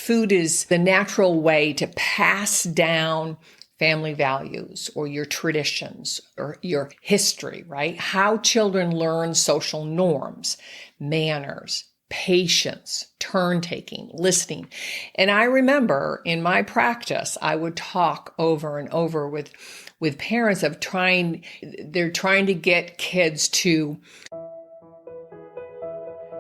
food is the natural way to pass down family values or your traditions or your history, right? How children learn social norms, manners, patience, turn taking, listening. And I remember in my practice, I would talk over and over with parents of they're trying to get kids to.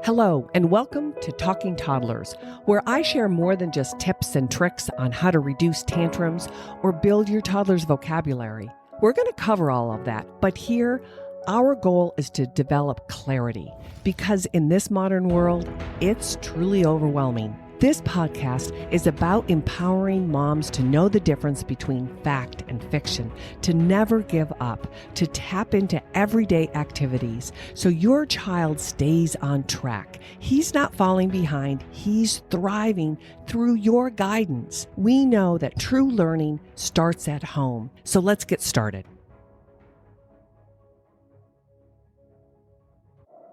Hello, and welcome to Talking Toddlers, where I share more than just tips and tricks on how to reduce tantrums or build your toddler's vocabulary. We're going to cover all of that, but here, our goal is to develop clarity, because in this modern world, it's truly overwhelming. This podcast is about empowering moms to know the difference between fact and fiction, to never give up, to tap into everyday activities so your child stays on track. He's not falling behind, he's thriving through your guidance. We know that true learning starts at home. So let's get started.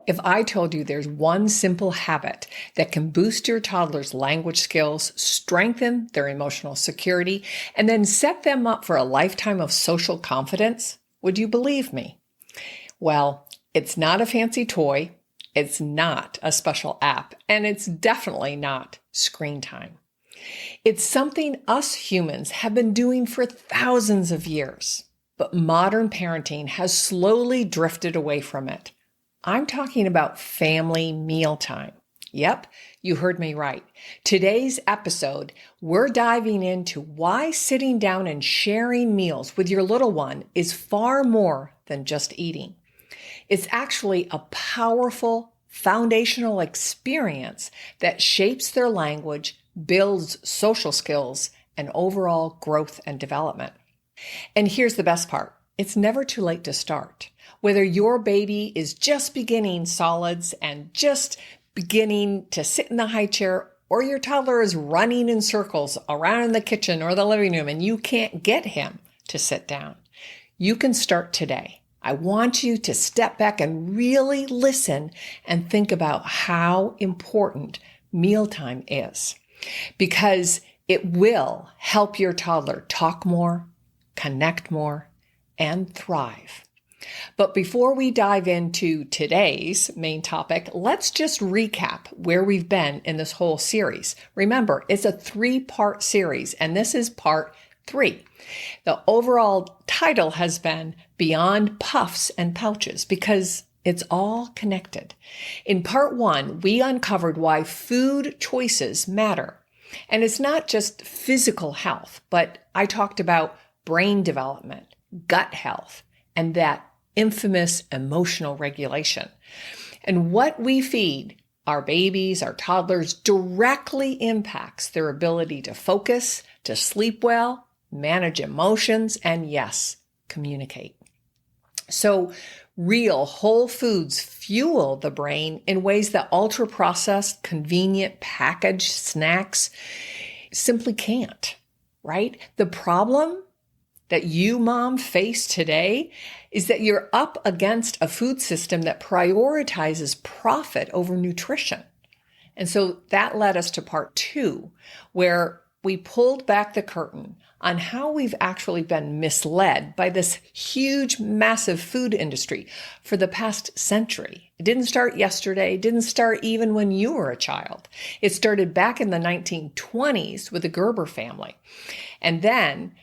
If I told you there's one simple habit that can boost your toddler's language skills, strengthen their emotional security, and then set them up for a lifetime of social confidence, would you believe me? Well, it's not a fancy toy, it's not a special app, and it's definitely not screen time. It's something us humans have been doing for thousands of years, but modern parenting has slowly drifted away from it. I'm talking about family mealtime. Yep, you heard me right. Today's episode, we're diving into why sitting down and sharing meals with your little one is far more than just eating. It's actually a powerful, foundational experience that shapes their language, builds social skills, and overall growth and development. And here's the best part. It's never too late to start. Whether your baby is just beginning solids and just beginning to sit in the high chair, or your toddler is running in circles around the kitchen or the living room and you can't get him to sit down, you can start today. I want you to step back and really listen and think about how important mealtime is, because it will help your toddler talk more, connect more, and thrive. But before we dive into today's main topic, let's just recap where we've been in this whole series. Remember, it's a 3-part series, and this is part 3. The overall title has been Beyond Puffs and Pouches, because it's all connected. In part 1, we uncovered why food choices matter. And it's not just physical health, but I talked about brain development, gut health, and that infamous emotional regulation. And what we feed our babies, our toddlers, directly impacts their ability to focus, to sleep well, manage emotions, and yes, communicate. So real whole foods fuel the brain in ways that ultra-processed, convenient, packaged snacks simply can't, right? The problem that you, mom, face today is that you're up against a food system that prioritizes profit over nutrition. And so that led us to part 2, where we pulled back the curtain on how we've actually been misled by this huge, massive food industry for the past century. It didn't start yesterday, it didn't start even when you were a child. It started back in the 1920s with the Gerber family. And then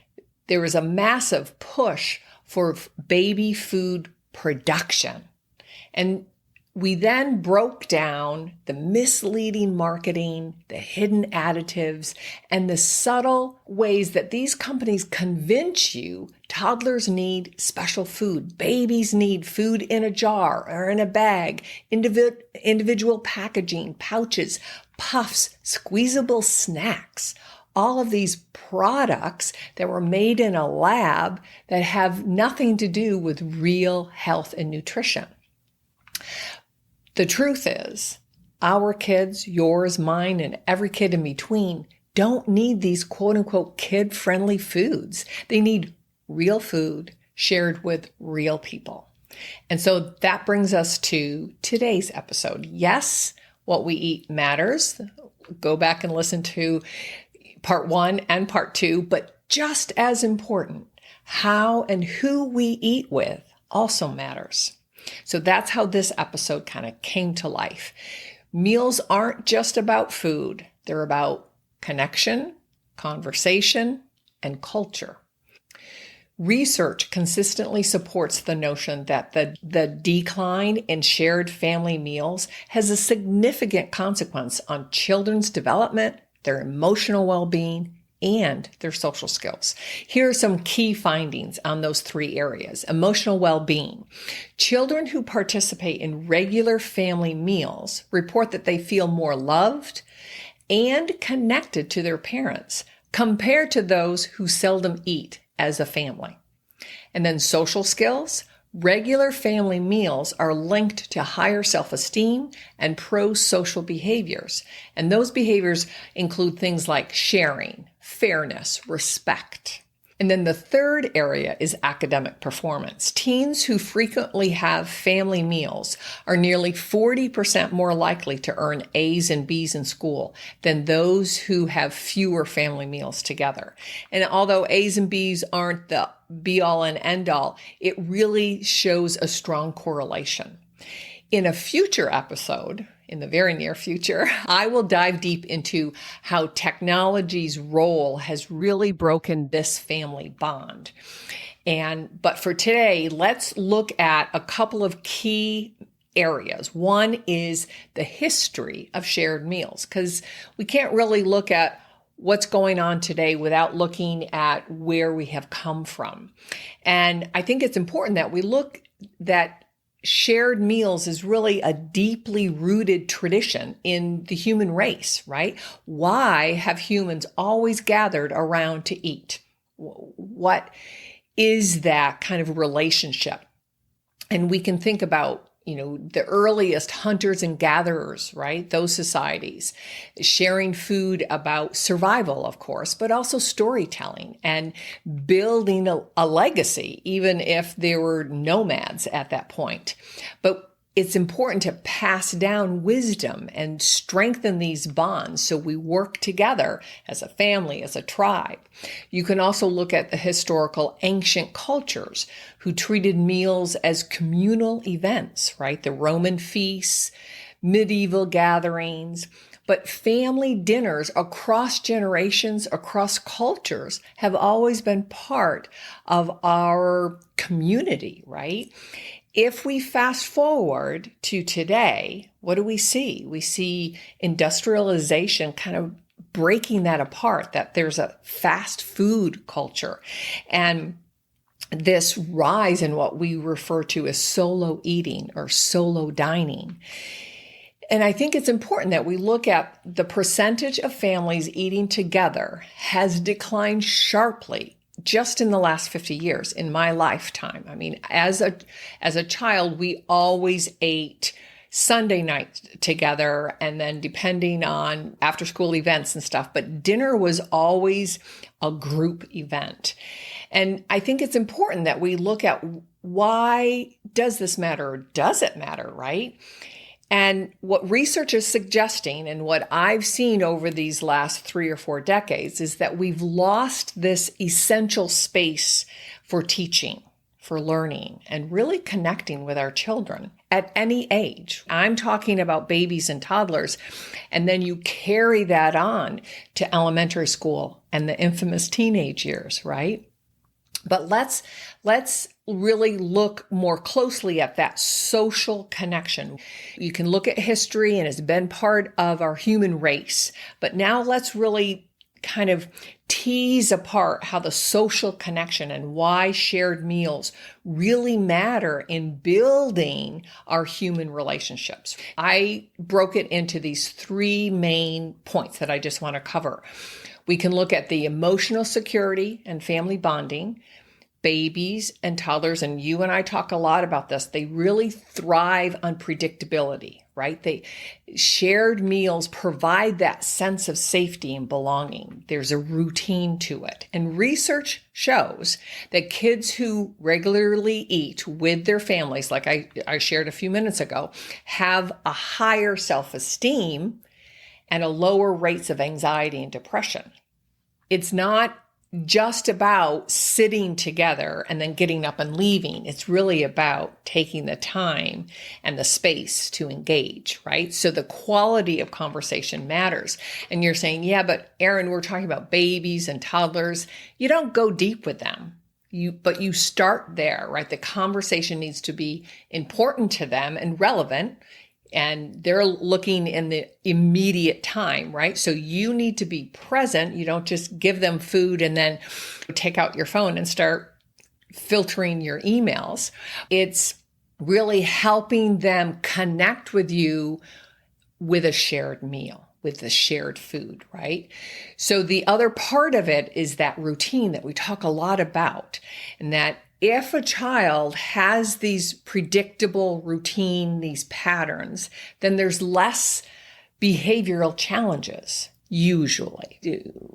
there was a massive push for baby food production. And we then broke down the misleading marketing, the hidden additives, and the subtle ways that these companies convince you toddlers need special food, babies need food in a jar or in a bag, individual packaging, pouches, puffs, squeezable snacks. All of these products that were made in a lab that have nothing to do with real health and nutrition. The truth is, our kids, yours, mine, and every kid in between, don't need these quote-unquote kid-friendly foods. They need real food shared with real people. And so that brings us to today's episode. Yes, what we eat matters. Go back and listen to part 1 and part 2, but just as important, how and who we eat with also matters. So that's how this episode kind of came to life. Meals aren't just about food. They're about connection, conversation, and culture. Research consistently supports the notion that the decline in shared family meals has a significant consequence on children's development, their emotional well-being, and their social skills. Here are some key findings on those 3 areas. Emotional well-being. Children who participate in regular family meals report that they feel more loved and connected to their parents compared to those who seldom eat as a family. And then social skills. Regular family meals are linked to higher self-esteem and pro-social behaviors. And those behaviors include things like sharing, fairness, respect. And then the third area is academic performance. Teens who frequently have family meals are nearly 40% more likely to earn A's and B's in school than those who have fewer family meals together. And although A's and B's aren't the be-all and end-all, it really shows a strong correlation. In a future episode, in the very near future, I will dive deep into how technology's role has really broken this family bond. But for today, let's look at a couple of key areas. One is the history of shared meals, because we can't really look at what's going on today without looking at where we have come from. And I think it's important that we look that shared meals is really a deeply rooted tradition in the human race, right? Why have humans always gathered around to eat? What is that kind of relationship? And we can think about, the earliest hunters and gatherers, right? Those societies, sharing food about survival, of course, but also storytelling and building a legacy, even if there were nomads at that point. But it's important to pass down wisdom and strengthen these bonds so we work together as a family, as a tribe. You can also look at the historical ancient cultures who treated meals as communal events, right? The Roman feasts, medieval gatherings, but family dinners across generations, across cultures have always been part of our community, right? If we fast forward to today, what do we see? We see industrialization kind of breaking that apart, that there's a fast food culture and this rise in what we refer to as solo eating or solo dining. And I think it's important that we look at the percentage of families eating together has declined sharply just in the last 50 years in my lifetime. I mean, as a child, we always ate Sunday night together and then depending on after school events and stuff, but dinner was always a group event. And I think it's important that we look at why does this matter or does it matter, right? And what research is suggesting and what I've seen over these last 3 or 4 decades is that we've lost this essential space for teaching, for learning, and really connecting with our children at any age. I'm talking about babies and toddlers, and then you carry that on to elementary school and the infamous teenage years, right? But let's really look more closely at that social connection. You can look at history and it's been part of our human race. But now let's really kind of tease apart how the social connection and why shared meals really matter in building our human relationships. I broke it into these 3 main points that I just want to cover. We can look at the emotional security and family bonding. Babies and toddlers, and you and I talk a lot about this, they really thrive on predictability, right? Shared meals provide that sense of safety and belonging. There's a routine to it. And research shows that kids who regularly eat with their families, like I shared a few minutes ago, have a higher self-esteem and a lower rates of anxiety and depression. It's not just about sitting together and then getting up and leaving. It's really about taking the time and the space to engage, right? So the quality of conversation matters. And you're saying, yeah, but Erin, we're talking about babies and toddlers. You don't go deep with them. But you start there, right? The conversation needs to be important to them and relevant. And they're looking in the immediate time, right? So you need to be present. You don't just give them food and then take out your phone and start filtering your emails. It's really helping them connect with you with a shared meal, with the shared food, right? So the other part of it is that routine that we talk a lot about, and that if a child has these predictable routine, these patterns, then there's less behavioral challenges, usually.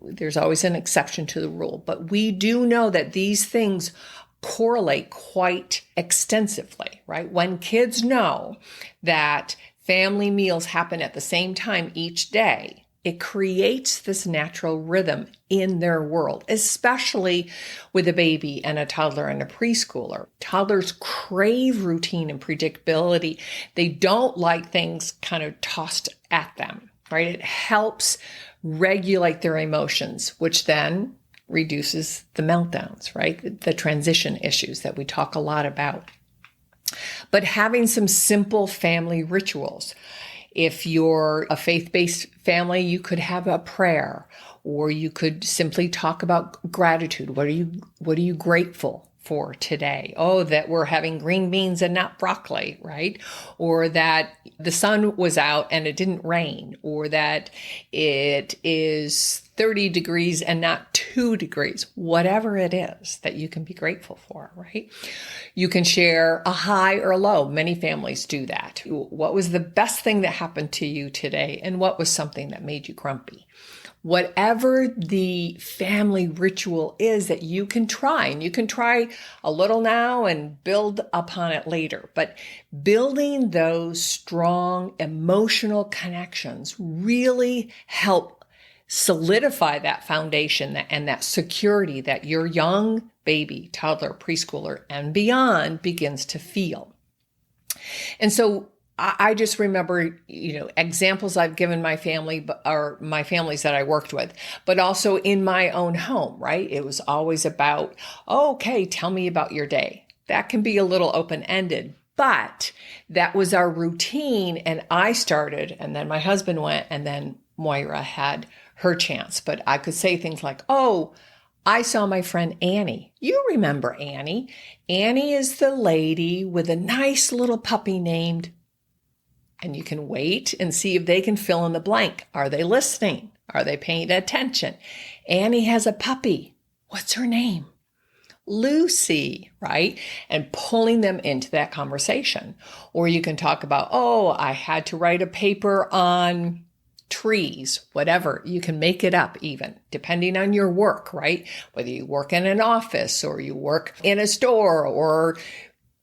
There's always an exception to the rule, but we do know that these things correlate quite extensively, right? When kids know that family meals happen at the same time each day, it creates this natural rhythm in their world, especially with a baby and a toddler and a preschooler. Toddlers crave routine and predictability. They don't like things kind of tossed at them, right? It helps regulate their emotions, which then reduces the meltdowns, right? The transition issues that we talk a lot about. But having some simple family rituals. If you're a faith-based family, you could have a prayer, or you could simply talk about gratitude. What are you grateful for today? Oh, that we're having green beans and not broccoli, right? Or that the sun was out and it didn't rain, or that it is 30 degrees and not 2 degrees, whatever it is that you can be grateful for, right? You can share a high or a low. Many families do that. What was the best thing that happened to you today? And what was something that made you grumpy? Whatever the family ritual is that you can try, and you can try a little now and build upon it later, but building those strong emotional connections really help solidify that foundation and that security that your young baby, toddler, preschooler, and beyond begins to feel. And so I just remember, examples I've given my family or my families that I worked with, but also in my own home, right? It was always about, okay, tell me about your day. That can be a little open-ended, but that was our routine. And I started, and then my husband went, and then Moira had her chance. But I could say things like, oh, I saw my friend Annie. You remember Annie. Annie is the lady with a nice little puppy named, and you can wait and see if they can fill in the blank. Are they listening? Are they paying attention? Annie has a puppy. What's her name? Lucy, right? And pulling them into that conversation. Or you can talk about, oh, I had to write a paper on trees, whatever. You can make it up even, depending on your work, right? Whether you work in an office or you work in a store or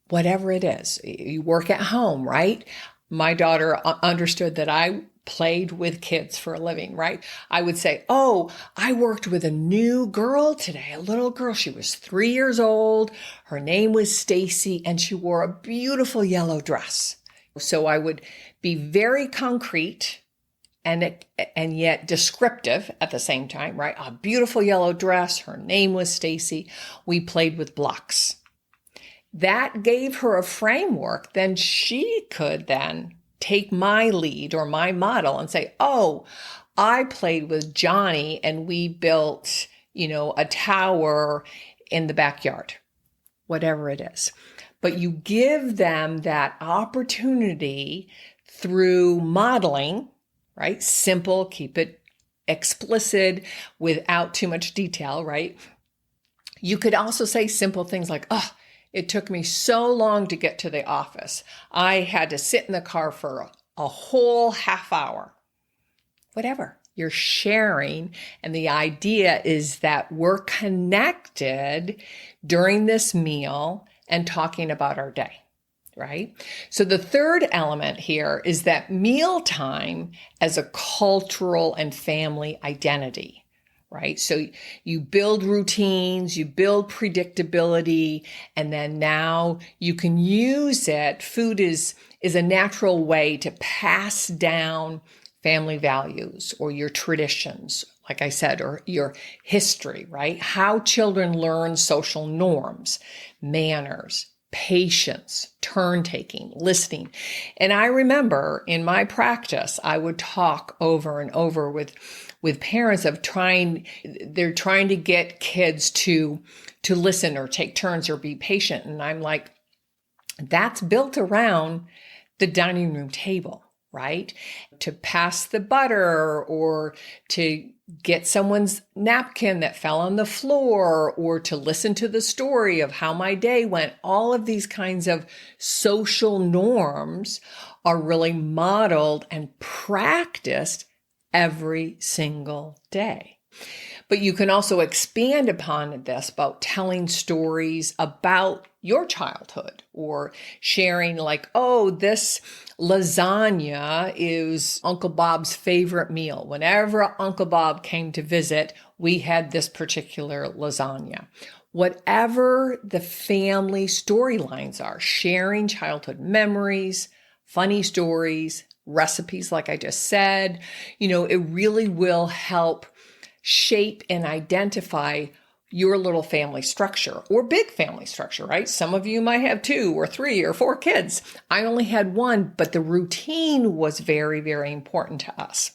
whatever it is. You work at home, right? My daughter understood that I played with kids for a living, right? I would say, oh, I worked with a new girl today, a little girl. She was 3 years old. Her name was Stacy, and she wore a beautiful yellow dress. So I would be very concrete and yet descriptive at the same time, right? A beautiful yellow dress. Her name was Stacy. We played with blocks. That gave her a framework. Then she could then take my lead or my model and say, oh, I played with Johnny and we built, a tower in the backyard, whatever it is. But you give them that opportunity through modeling, right? Simple, keep it explicit without too much detail, right? You could also say simple things like, oh, it took me so long to get to the office. I had to sit in the car for a whole half hour. Whatever. You're sharing. And the idea is that we're connected during this meal and talking about our day. right? So the third element here is that mealtime as a cultural and family identity, right? So you build routines, you build predictability, and then now you can use it. Food is a natural way to pass down family values or your traditions, like I said, or your history, right? How children learn social norms, manners, patience, turn taking, listening. And I remember in my practice, I would talk over and over with parents of they're trying to get kids to listen or take turns or be patient. And I'm like, that's built around the dining room table, right? To pass the butter or to get someone's napkin that fell on the floor or to listen to the story of how my day went. All of these kinds of social norms are really modeled and practiced every single day. But you can also expand upon this about telling stories about your childhood or sharing like, oh, this lasagna is Uncle Bob's favorite meal. Whenever Uncle Bob came to visit, we had this particular lasagna. Whatever the family storylines are, sharing childhood memories, funny stories, recipes, like I just said, it really will help shape and identify your little family structure or big family structure, right? Some of you might have 2 or 3 or 4 kids. I only had 1, but the routine was very, very important to us.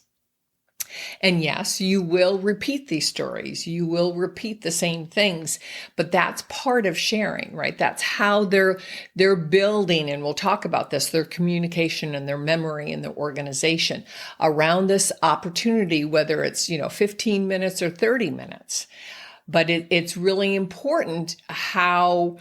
And yes, you will repeat these stories. You will repeat the same things, but that's part of sharing, right? That's how they're building, and we'll talk about this, their communication and their memory and their organization around this opportunity, whether it's, 15 minutes or 30 minutes. But it's really important how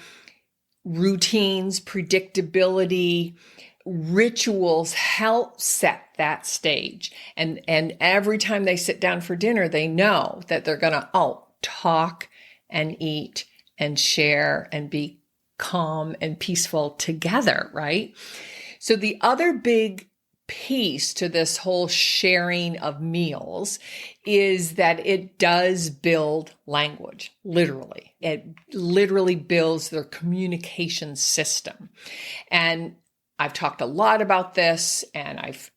routines, predictability, rituals help set that stage. And every time they sit down for dinner, they know that they're going to talk and eat and share and be calm and peaceful together, right? So the other big piece to this whole sharing of meals is that it does build language, literally. It literally builds their communication system. And I've talked a lot about this, and I've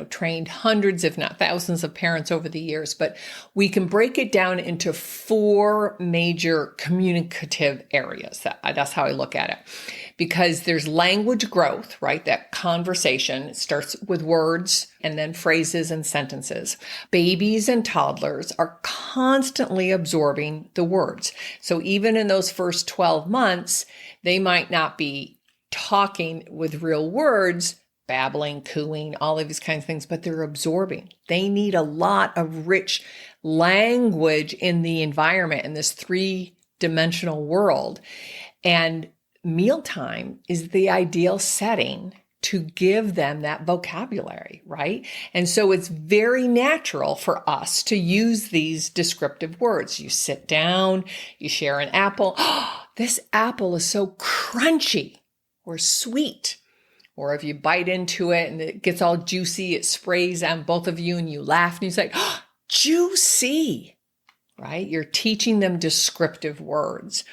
trained hundreds, if not thousands of parents over the years, but we can break it down into 4 major communicative areas. That's how I look at it. Because there's language growth, right? That conversation, it starts with words and then phrases and sentences. Babies and toddlers are constantly absorbing the words. So even in those first 12 months, they might not be talking with real words, babbling, cooing, all of these kinds of things, but they're absorbing. They need a lot of rich language in the environment, in this 3-dimensional world. And mealtime is the ideal setting to give them that vocabulary, right? And so it's very natural for us to use these descriptive words. You sit down, you share an apple. Oh, this apple is so crunchy or sweet. Or if you bite into it and it gets all juicy, it sprays on both of you and you laugh and you say, oh, juicy, right? You're teaching them descriptive words.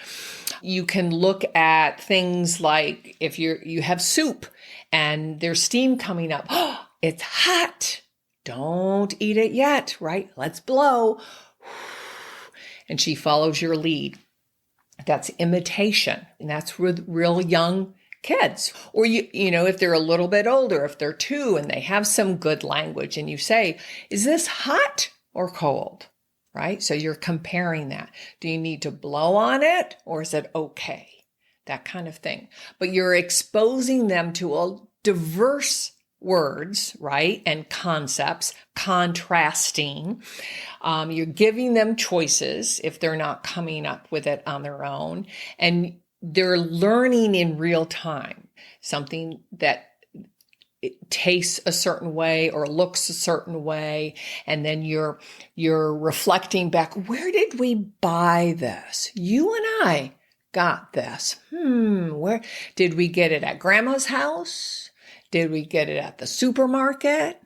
You can look at things like if you have soup and there's steam coming up, oh, it's hot. Don't eat it yet, right? Let's blow. And she follows your lead. That's imitation. And that's with real young kids. Or, if they're a little bit older, if they're 2 and they have some good language and you say, is this hot or cold? Right? So you're comparing that. Do you need to blow on it or is it okay? That kind of thing. But you're exposing them to a diverse words, right? And concepts, contrasting. You're giving them choices if they're not coming up with it on their own. And they're learning in real time, something that it tastes a certain way or looks a certain way. And then you're reflecting back, where did we buy this? You and I got this. Where did we get it? At grandma's house? Did we get it at the supermarket?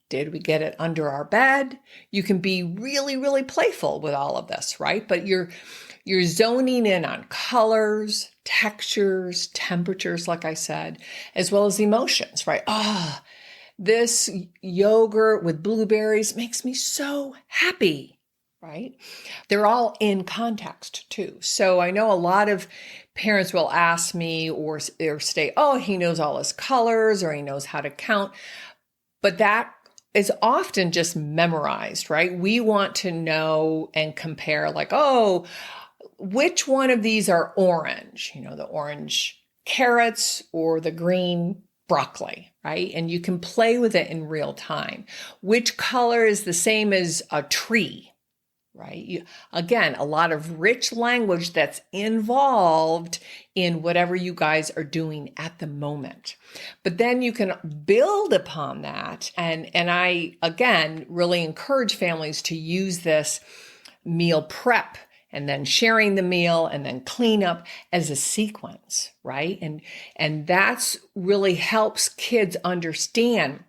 Did we get it under our bed? You can be really, really playful with all of this, right? But you're zoning in on colors, textures, temperatures, like I said, as well as emotions, right? This yogurt with blueberries makes me so happy, right? They're all in context too. So I know a lot of parents will ask me or say, oh, he knows all his colors or he knows how to count. But that is often just memorized, right? We want to know and compare like, oh, which one of these are orange? The orange carrots or the green broccoli, right? And you can play with it in real time. Which color is the same as a tree, right? Again, a lot of rich language that's involved in whatever you guys are doing at the moment. But then you can build upon that. And I, again, really encourage families to use this meal prep and then sharing the meal and then cleanup as a sequence, right? And that's really helps kids understand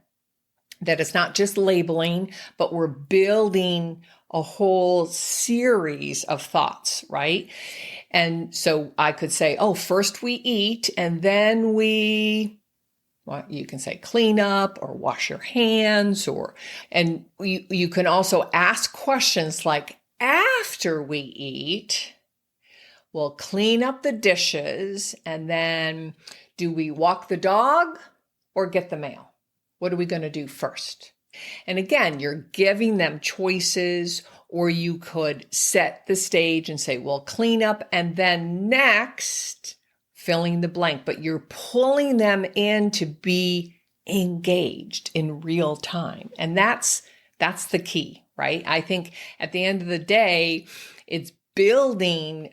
that it's not just labeling, but we're building a whole series of thoughts, right? And so I could say, oh, first we eat and then you can say clean up or wash your hands and you can also ask questions like, after we eat, we'll clean up the dishes and then do we walk the dog or get the mail? What are we going to do first? And again, you're giving them choices, or you could set the stage and say, well, clean up and then next, filling the blank, but you're pulling them in to be engaged in real time. And that's the key, right? I think at the end of the day, it's building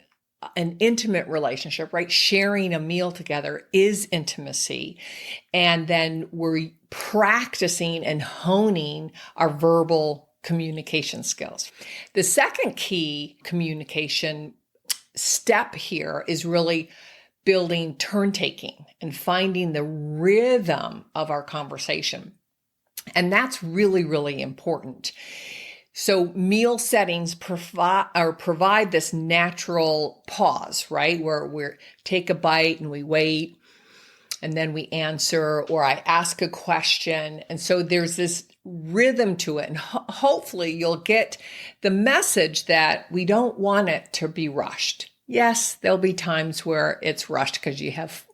an intimate relationship, right? Sharing a meal together is intimacy. And then we're practicing and honing our verbal communication skills. The second key communication step here is really building turn taking and finding the rhythm of our conversation. And that's really, really important. So meal settings provide this natural pause, right? Where we take a bite and we wait and then we answer, or I ask a question. And so there's this rhythm to it. And hopefully you'll get the message that we don't want it to be rushed. Yes, there'll be times where it's rushed because you have,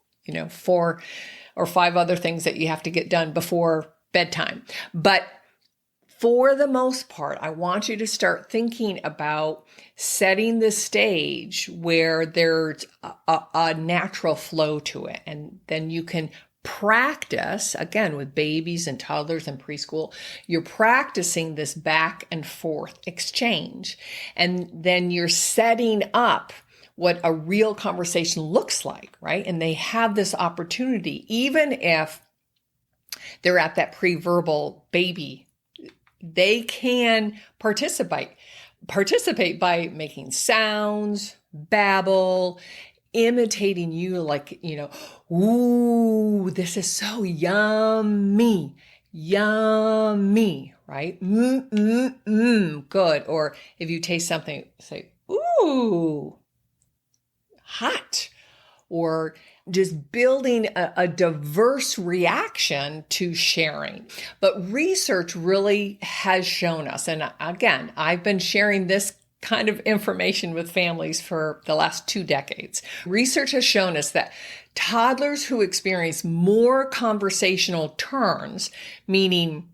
4 or 5 other things that you have to get done before bedtime. But for the most part, I want you to start thinking about setting the stage where there's a natural flow to it. And then you can practice, again, with babies and toddlers and preschool, you're practicing this back and forth exchange. And then you're setting up what a real conversation looks like, right? And they have this opportunity, even if they're at that pre-verbal baby, they can participate by making sounds, babble, imitating you like, ooh, this is so yummy, right? Good. Or if you taste something, say, ooh, hot. Or just building a diverse reaction to sharing. But research really has shown us, and again, I've been sharing this kind of information with families for the last 2 decades. Research has shown us that toddlers who experience more conversational turns, meaning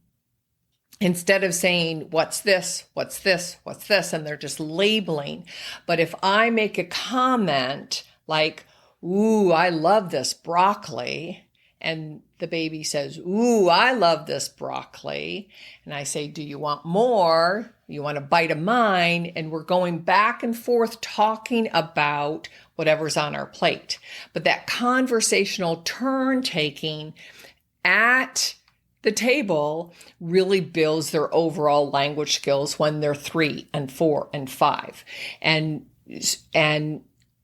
instead of saying, what's this, and they're just labeling. But if I make a comment like, ooh, I love this broccoli. And the baby says, ooh, I love this broccoli. And I say, do you want more? You want a bite of mine? And we're going back and forth talking about whatever's on our plate. But that conversational turn taking at the table really builds their overall language skills when they're 3 and 4 and 5. And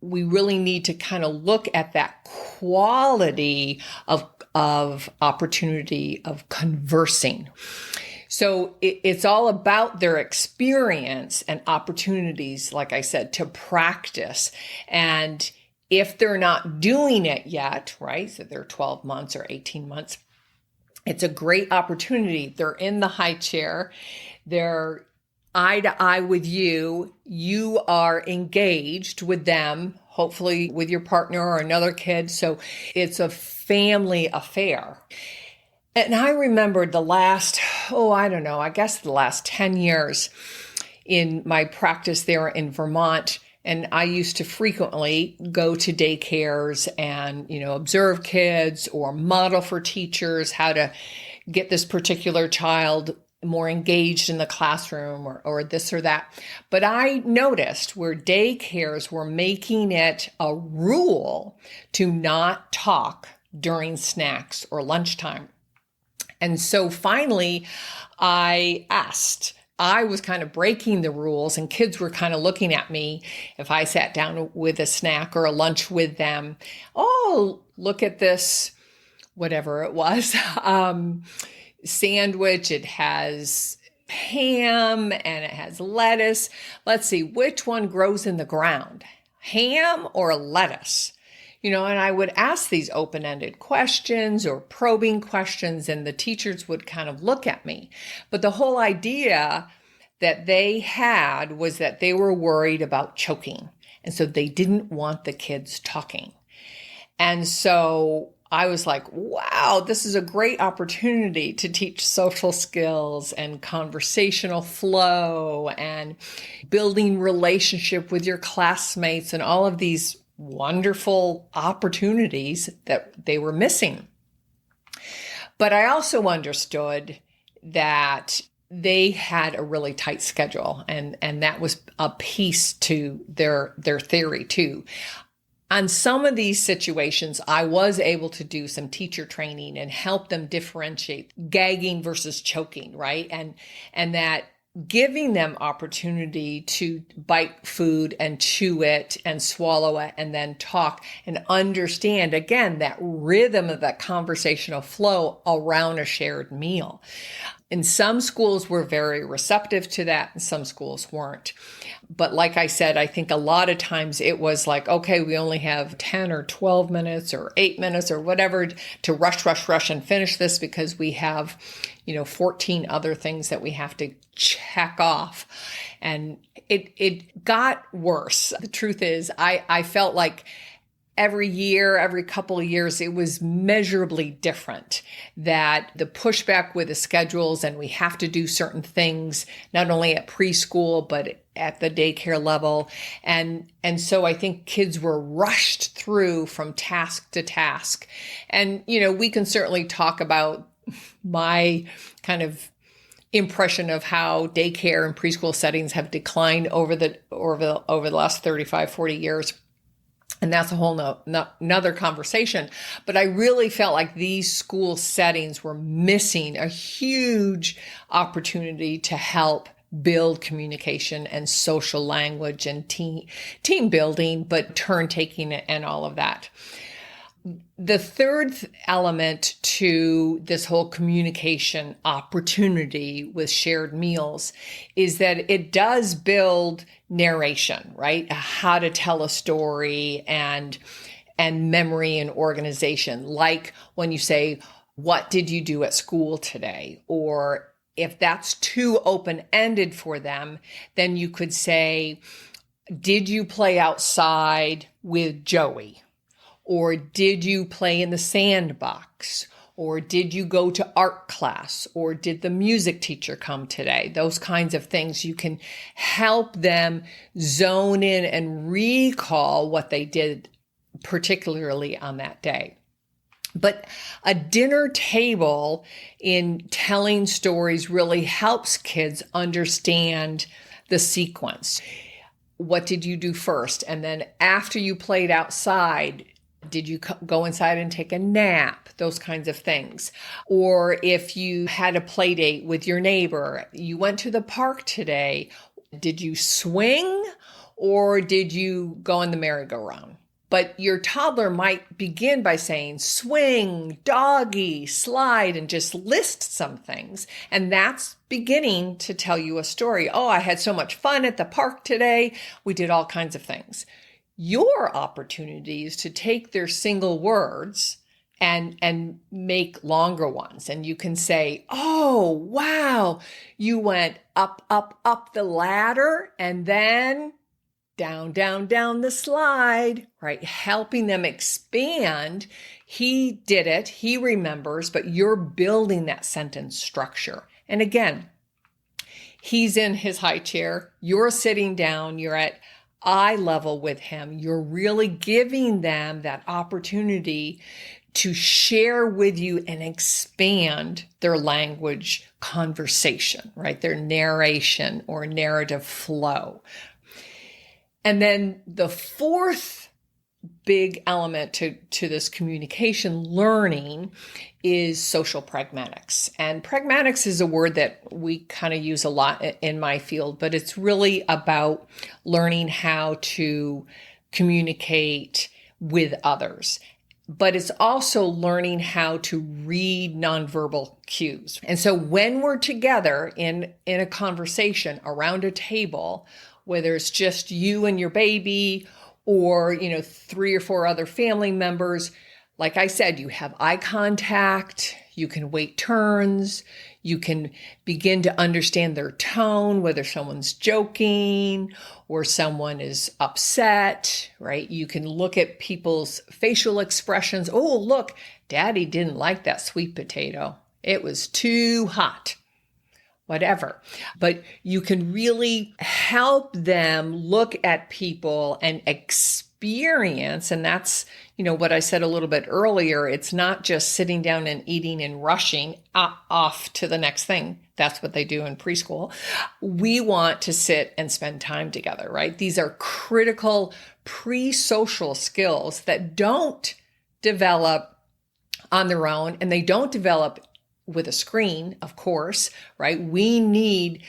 we really need to kind of look at that quality of opportunity of conversing. So it's all about their experience and opportunities, like I said, to practice. And if they're not doing it yet, right, so they're 12 months or 18 months, it's a great opportunity. They're in the high chair. They're eye to eye with you. You are engaged with them, hopefully with your partner or another kid. So it's a family affair. And I remembered the last 10 years in my practice there in Vermont. And I used to frequently go to daycares and, observe kids or model for teachers how to get this particular child more engaged in the classroom or this or that. But I noticed where daycares were making it a rule to not talk during snacks or lunchtime. And so finally, I asked. I was kind of breaking the rules, and kids were kind of looking at me if I sat down with a snack or a lunch with them. Oh, look at this, whatever it was, sandwich. It has ham and it has lettuce. Let's see, which one grows in the ground, ham or lettuce? And I would ask these open-ended questions or probing questions, and the teachers would kind of look at me. But the whole idea that they had was that they were worried about choking. And so they didn't want the kids talking. And so I was like, wow, this is a great opportunity to teach social skills and conversational flow and building relationship with your classmates and all of these wonderful opportunities that they were missing. But I also understood that they had a really tight schedule, and that was a piece to their theory too. On some of these situations, I was able to do some teacher training and help them differentiate gagging versus choking, right? And that giving them opportunity to bite food and chew it and swallow it and then talk and understand, again, that rhythm of that conversational flow around a shared meal. And some schools were very receptive to that, and some schools weren't. But like I said, I think a lot of times it was like, okay, we only have 10 or 12 minutes or 8 minutes or whatever to rush and finish this because we have, 14 other things that we have to check off. And it got worse. The truth is, I felt like every year, every couple of years, it was measurably different, that the pushback with the schedules, and we have to do certain things, not only at preschool, but at the daycare level. And so I think kids were rushed through from task to task. And, we can certainly talk about my kind of impression of how daycare and preschool settings have declined over the last 35, 40 years. And that's a whole another conversation. But I really felt like these school settings were missing a huge opportunity to help build communication and social language and team building, but turn taking and all of that. The third element to this whole communication opportunity with shared meals is that it does build narration, right? How to tell a story and memory and organization. Like when you say, what did you do at school today? Or if that's too open-ended for them, then you could say, did you play outside with Joey? Or did you play in the sandbox? Or did you go to art class? Or did the music teacher come today? Those kinds of things. You can help them zone in and recall what they did, particularly on that day. But a dinner table in telling stories really helps kids understand the sequence. What did you do first? And then after you played outside, did you go inside and take a nap? Those kinds of things. Or if you had a play date with your neighbor, you went to the park today, did you swing Or did you go on the merry-go-round? But your toddler might begin by saying swing, doggy, slide, and just list some things. And that's beginning to tell you a story. Oh, I had so much fun at the park today. We did all kinds of things. Your opportunity is to take their single words and make longer ones. And you can say, oh, wow, you went up, up, up the ladder and then down, down, down the slide, right? Helping them expand. He did it. He remembers, but you're building that sentence structure. And again, he's in his high chair. You're sitting down. You're at eye level with him. You're really giving them that opportunity to share with you and expand their language conversation, right? Their narration or narrative flow. And then the fourth big element to this communication learning is social pragmatics. And pragmatics is a word that we kind of use a lot in my field, but it's really about learning how to communicate with others. But it's also learning how to read nonverbal cues. And so when we're together in a conversation around a table, whether it's just you and your baby or, 3 or 4 other family members, like I said, you have eye contact, you can wait turns, you can begin to understand their tone, whether someone's joking or someone is upset, right? You can look at people's facial expressions. Oh, look, Daddy didn't like that sweet potato. It was too hot. Whatever. But you can really help them look at people and experience. And that's, what I said a little bit earlier. It's not just sitting down and eating and rushing off to the next thing. That's what they do in preschool. We want to sit and spend time together, right? These are critical pre-social skills that don't develop on their own, and they don't develop with a screen, of course, right? We need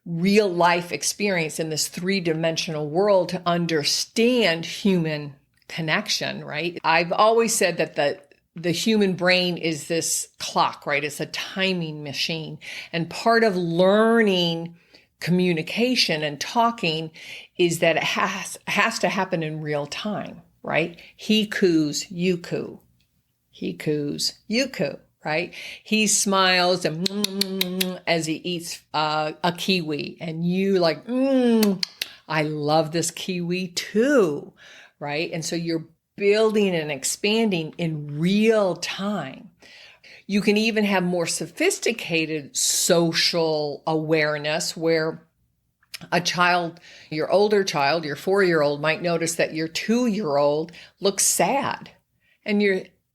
real life experience in this 3-dimensional world to understand human connection, right? I've always said that the human brain is this clock, right? It's a timing machine. And part of learning communication and talking is that it has to happen in real time, right? He coos, you coo. He coos, you coo. Right? He smiles and as he eats a kiwi, and you like, I love this kiwi too, right? And so you're building and expanding in real time. You can even have more sophisticated social awareness where a child, your older child, your 4-year-old might notice that your 2-year-old looks sad, and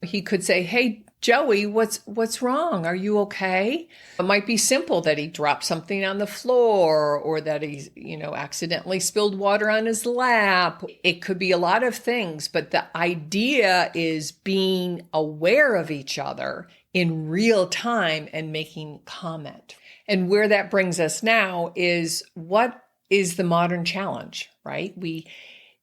he could say, hey, Joey, what's wrong? Are you okay? It might be simple that he dropped something on the floor or that he's, accidentally spilled water on his lap. It could be a lot of things, but the idea is being aware of each other in real time and making comment. And where that brings us now is, what is the modern challenge, right? We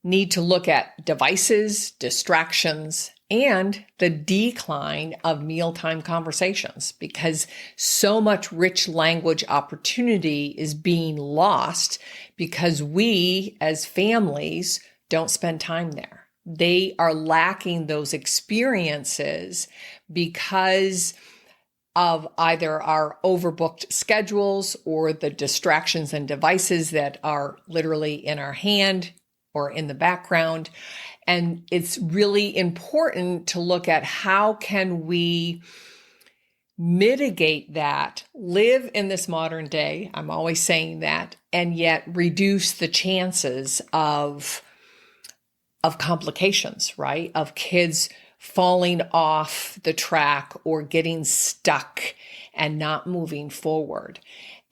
need to look at devices, distractions, and the decline of mealtime conversations, because so much rich language opportunity is being lost because we as families don't spend time there. They are lacking those experiences because of either our overbooked schedules or the distractions and devices that are literally in our hand or in the background. And it's really important to look at how can we mitigate that, live in this modern day, I'm always saying that, and yet reduce the chances of complications, right? Of kids falling off the track or getting stuck and not moving forward.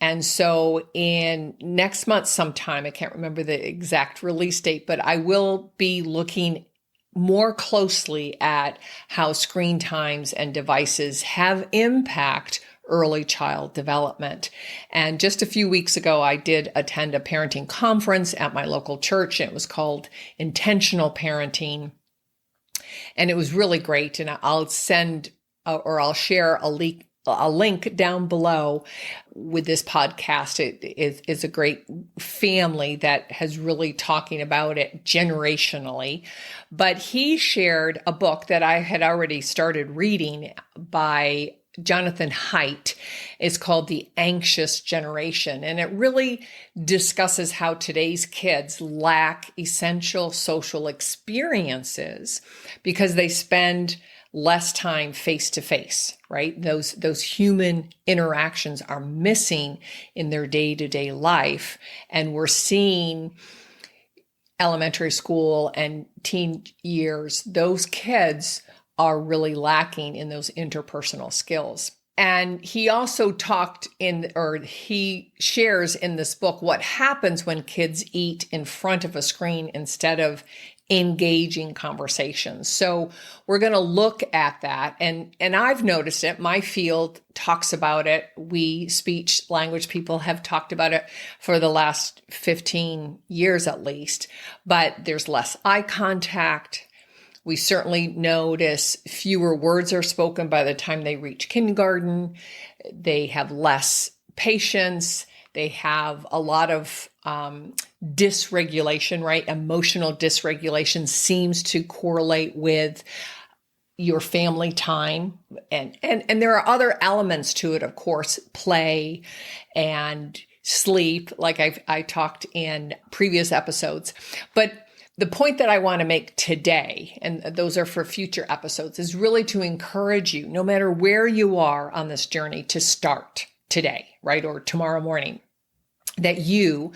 And so in next month sometime, I can't remember the exact release date, but I will be looking more closely at how screen times and devices have impact early child development. And just a few weeks ago, I did attend a parenting conference at my local church. It was called Intentional Parenting. And it was really great. And I'll share a link down below with this podcast. It is a great family that has really talking about it generationally. But he shared a book that I had already started reading by Jonathan Haidt. It's called The Anxious Generation. And it really discusses how today's kids lack essential social experiences because they spend less time face to face, right? Those human interactions are missing in their day-to-day life. And we're seeing elementary school and teen years, those kids are really lacking in those interpersonal skills. And he also he shares in this book what happens when kids eat in front of a screen instead of engaging conversations. So we're going to look at that. And I've noticed it. My field talks about it. We speech language people have talked about it for the last 15 years at least, but there's less eye contact. We certainly notice fewer words are spoken by the time they reach kindergarten. They have less patience. They have a lot of dysregulation, right? Emotional dysregulation seems to correlate with your family time. And there are other elements to it, of course, play and sleep, like I talked in previous episodes. But the point that I want to make today, and those are for future episodes, is really to encourage you, no matter where you are on this journey, to start today, right? Or tomorrow morning, that you,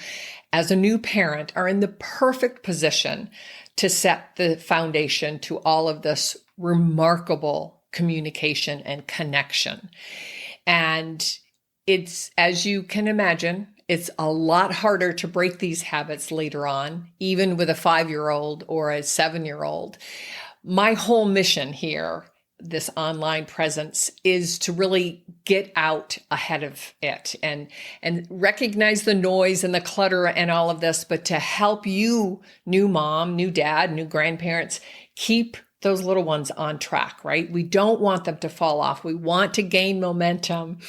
as a new parent, are in the perfect position to set the foundation to all of this remarkable communication and connection. And it's, as you can imagine, it's a lot harder to break these habits later on, even with a 5-year-old or a 7-year-old. My whole mission here, this online presence, is to really get out ahead of it and recognize the noise and the clutter and all of this, but to help you, new mom, new dad, new grandparents, keep those little ones on track, right? We don't want them to fall off. We want to gain momentum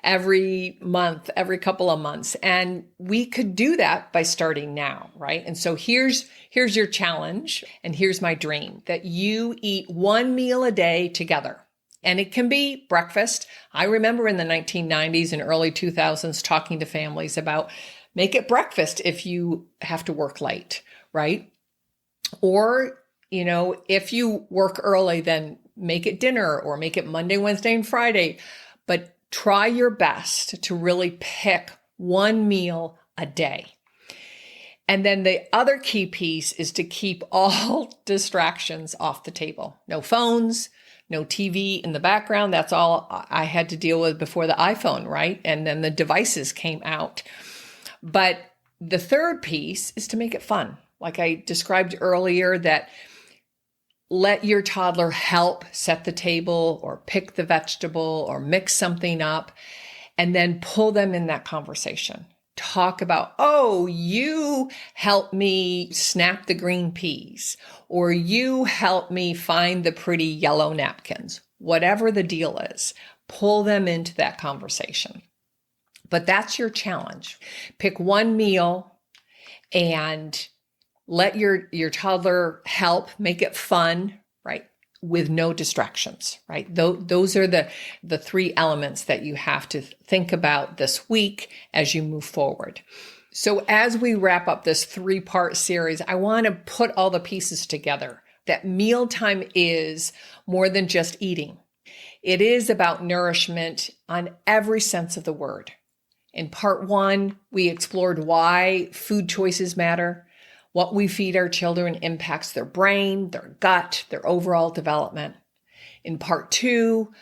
every month, every couple of months. And we could do that by starting now, right? And so here's your challenge, and here's my dream, that you eat one meal a day together. And it can be breakfast. I remember in the 1990s and early 2000s talking to families about make it breakfast if you have to work late, right? Or if you work early, then make it dinner or make it Monday, Wednesday, and Friday. But try your best to really pick one meal a day. And then the other key piece is to keep all distractions off the table. No phones, no TV in the background. That's all I had to deal with before the iPhone, right? And then the devices came out. But the third piece is to make it fun. Like I described earlier, that let your toddler help set the table or pick the vegetable or mix something up, and then pull them in that conversation. Talk about, oh, you help me snap the green peas, or you help me find the pretty yellow napkins. Whatever the deal is, pull them into that conversation. But that's your challenge. Pick one meal and let your toddler help, make it fun, right? With no distractions, right? Those are the three elements that you have to think about this week as you move forward. So as we wrap up this 3-part series, I want to put all the pieces together. That mealtime is more than just eating. It is about nourishment on every sense of the word. In part 1, we explored why food choices matter. What we feed our children impacts their brain, their gut, their overall development. In part 2,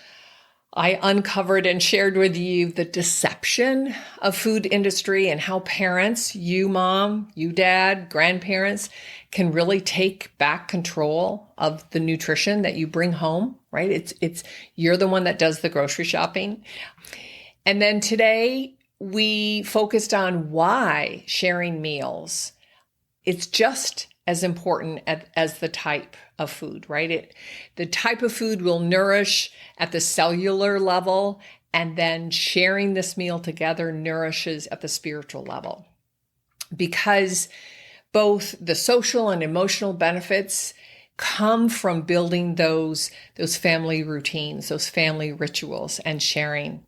I uncovered and shared with you the deception of food industry and how parents, you mom, you dad, grandparents, can really take back control of the nutrition that you bring home, right? It's you're the one that does the grocery shopping. And then today we focused on why sharing meals, it's just as important as the type of food, right? The type of food will nourish at the cellular level, and then sharing this meal together nourishes at the spiritual level. Because both the social and emotional benefits come from building those family routines, those family rituals, and sharing.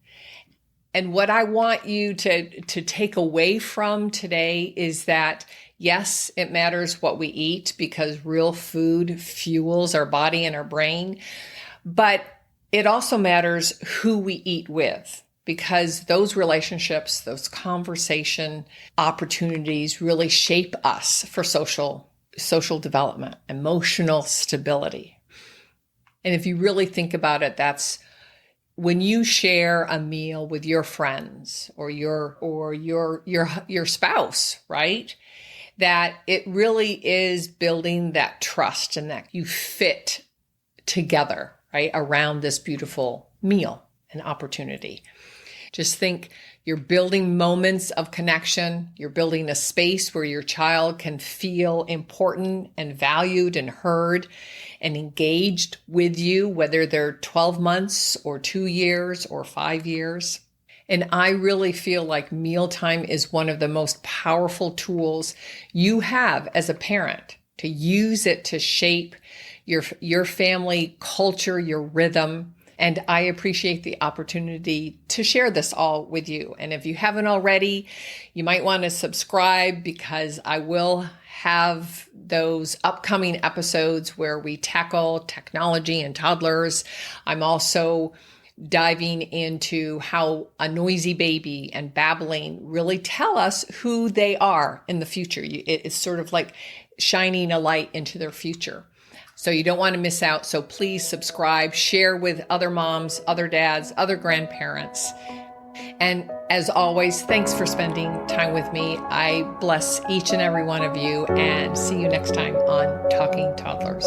And what I want you to take away from today is that, yes, it matters what we eat because real food fuels our body and our brain, but it also matters who we eat with, because those relationships, those conversation opportunities really shape us for social development, emotional stability. And if you really think about it, that's when you share a meal with your friends or your spouse, right? That it really is building that trust and that you fit together, right, around this beautiful meal and opportunity. Just think you're building moments of connection. You're building a space where your child can feel important and valued and heard and engaged with you, whether they're 12 months or 2 years or 5 years. And I really feel like mealtime is one of the most powerful tools you have as a parent, to use it to shape your family culture, your rhythm. And I appreciate the opportunity to share this all with you. And if you haven't already, you might want to subscribe, because I will have those upcoming episodes where we tackle technology and toddlers. I'm also diving into how a noisy baby and babbling really tell us who they are in the future. It's sort of like shining a light into their future. So you don't want to miss out. So please subscribe, share with other moms, other dads, other grandparents. And as always, thanks for spending time with me. I bless each and every one of you, and see you next time on Talking Toddlers.